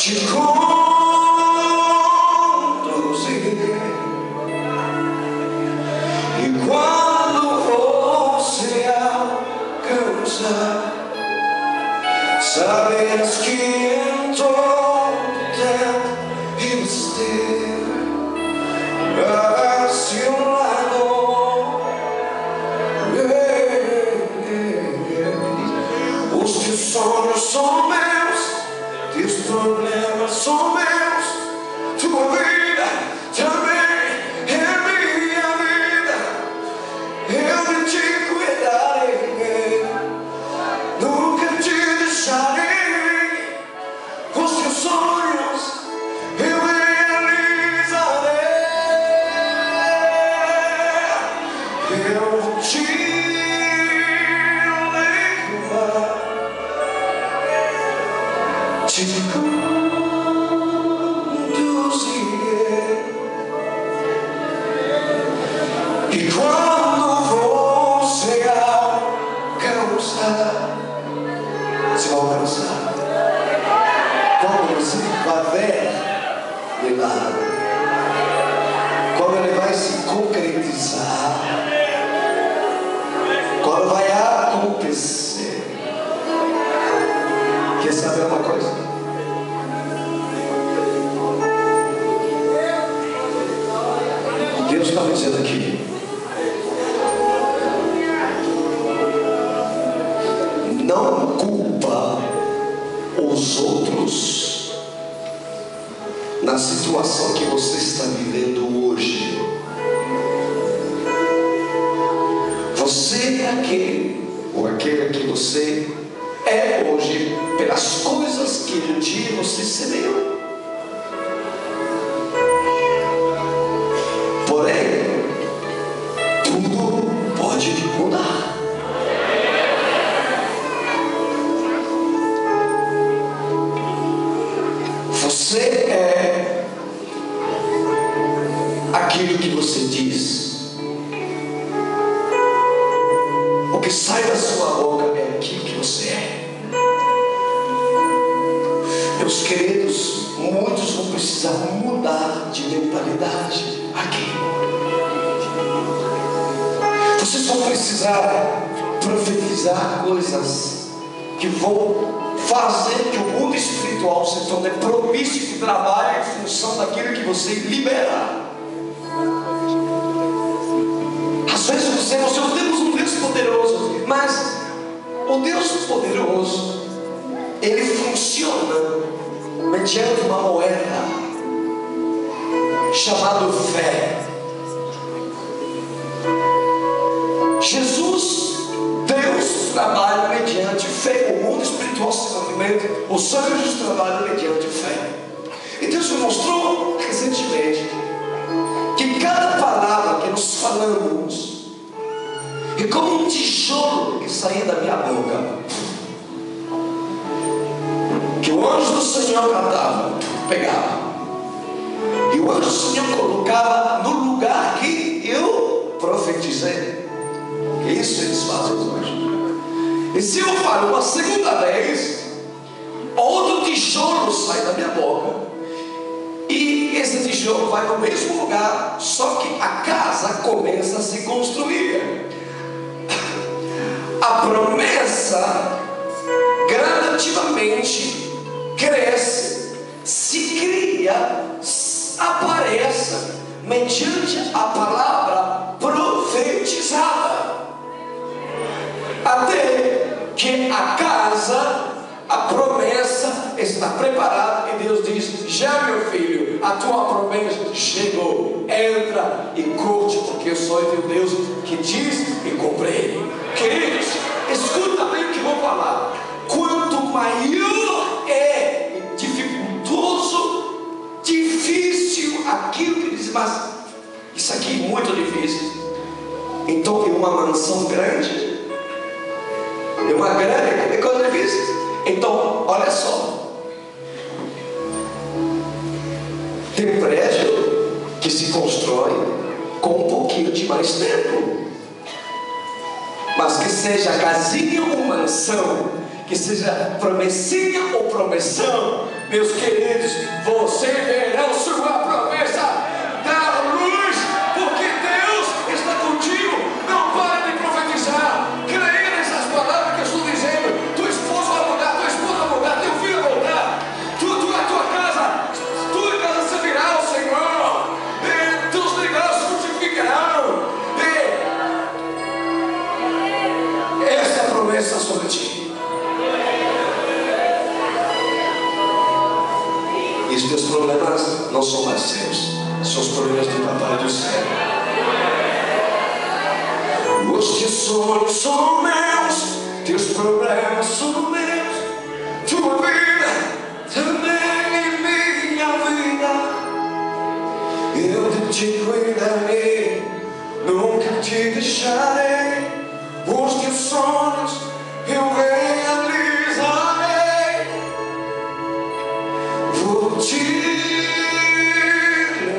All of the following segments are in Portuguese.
te conduzir. E quando você alcançar, sabes que em todo tempo He was there a seu lado. Os teus sonhos são meus, teus problemas são meus, tua vida também é minha vida. Eu de te cuidarei, nunca te deixarei. Os teus sonhos eu realizarei. Eu vou te levar, te conduzir. E quando você alcançar, você vai alcançar. Quando você vai ver milagre, quando ele vai se concretizar, quando vai acontecer. Quer saber uma coisa? Deus está me dizendo aqui: não culpa os outros na situação que você está vivendo hoje. Você é aquele ou aquela que você é hoje pelas coisas que um dia você cedeu. Porém, tudo pode mudar. Você é aquilo que você diz. O que sai da sua boca é aquilo que você é. Meus queridos, muitos vão precisar mudar de mentalidade aqui. Vocês vão precisar profetizar coisas que vão fazer que o mundo espiritual se torne propício de trabalho em função daquilo que você libera. Às vezes nós temos um Deus poderoso, mas o Deus poderoso, ele funciona mediante uma moeda chamada fé. Jesus, Deus trabalha mediante fé. O mundo espiritual se movimenta, os anjos trabalham mediante fé. E Deus me mostrou recentemente que cada palavra que nós falamos é como um tijolo que saía da minha boca, que o anjo do Senhor catava, pegava, e o anjo do Senhor colocava no lugar que eu profetizei. Isso eles fazem os anjos. E se eu falo uma segunda vez, outro tijolo sai da minha boca, e esse tijolo vai no mesmo lugar, só que a casa começa a se construir. A promessa gradativamente cresce, se cria, aparece mediante a palavra profetizada, até que a casa, a promessa está preparada e Deus diz: já meu filho, a tua promessa chegou, entra e curte, porque eu sou teu Deus que diz e cumprirei. Queridos, escuta bem o que vou falar. Quanto maior é dificultoso, difícil aquilo que diz, mas isso aqui é muito difícil, então é uma mansão grande, é uma grande coisa difícil. Então, olha só, tem prédio que se constrói com um pouquinho de mais tempo, mas que seja casinha ou mansão, que seja promessinha ou promessão, Meus queridos, você verá sua promessa dar luz, porque Deus está contigo. Não pare de profetizar. Creia nessas palavras que eu estou dizendo. Tua esposa vai mudar, tua esposa vai mudar, teu filho vai mudar. Tua casa servirá ao Senhor. Teus negócios frutificarão. Esta é a promessa sobre ti. E os teus problemas não são mais seus, são os problemas do Papai do céu. Os teus sonhos são meus, teus problemas são meus, tua vida também é minha vida. Eu de ti cuidarei, nunca te deixarei. Os teus sonhos eu realizarei. Vou te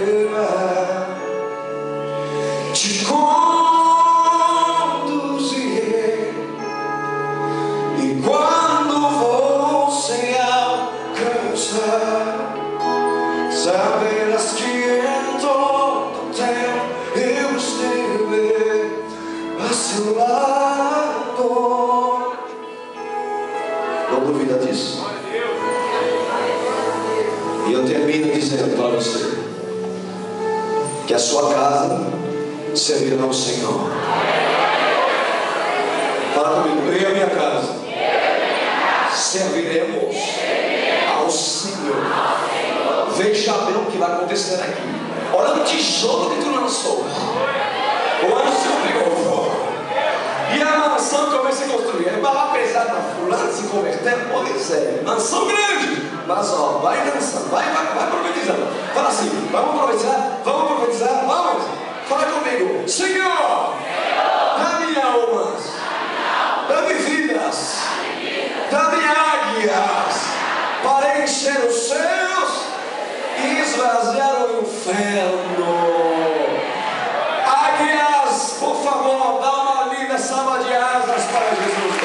levar, te conduzirei, e quando você alcançar, saberás que em todo tempo eu estive a seu lado. Não duvida disso. E eu termino dizendo para você que a sua casa servirá ao Senhor. Fala comigo, eu e a minha casa serviremos ao Senhor. Veja bem o que vai acontecer aqui. Olha o tijolo que tu lançou. Olha o seu pegou. E a mansão que eu comecei a construir. É para pesar para fulano se converter? Pois é, mansão grande. Mas ó, vai dançando, vai profetizando. Fala assim, vamos profetizar, vamos. Fala comigo, Senhor, dá-me almas, dá-me vidas, dá-me águias, para encher os céus e esvaziar o inferno. Águias, por favor, dá uma linda salva de asas para Jesus.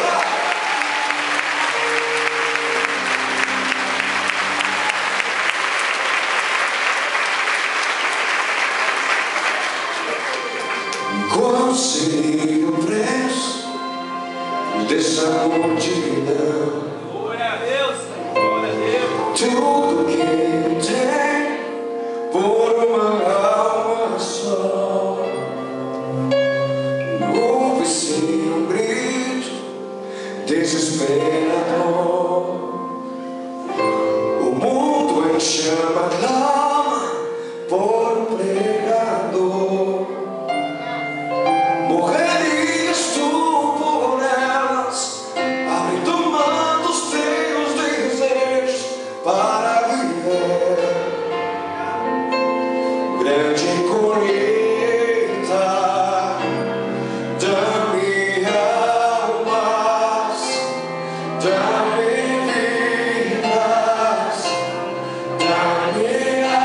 Qual seria o preço dessa multidão? Glória a Deus, glória a Deus. Tudo que tem por uma alma só. Ouve-se um grito desesperador. O mundo em chama clama por um pregador. Morrerias tu por elas, abrindo mão dos teus desejos para viver. Grande colheita, dá-me almas, dá-me vidas, dá-me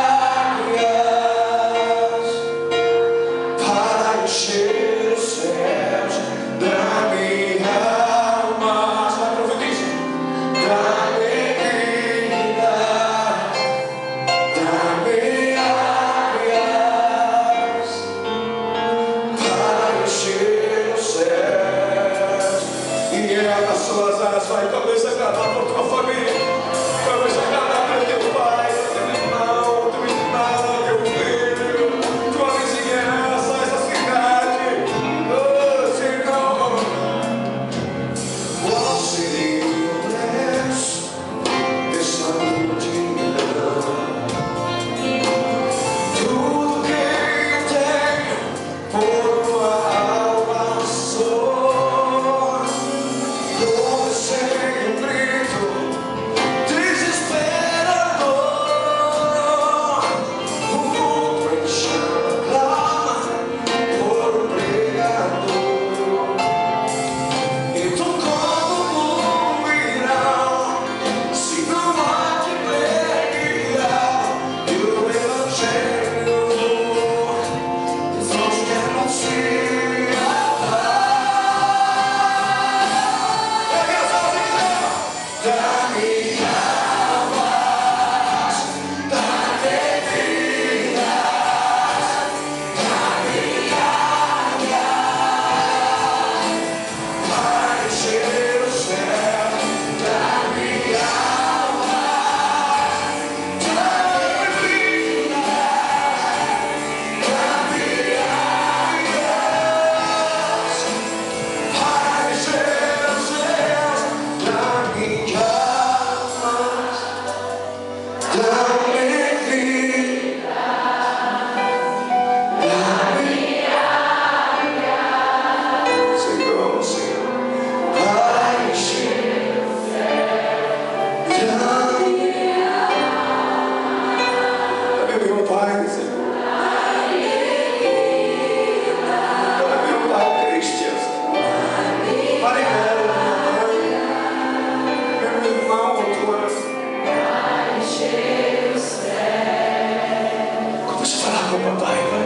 com o papai, vai.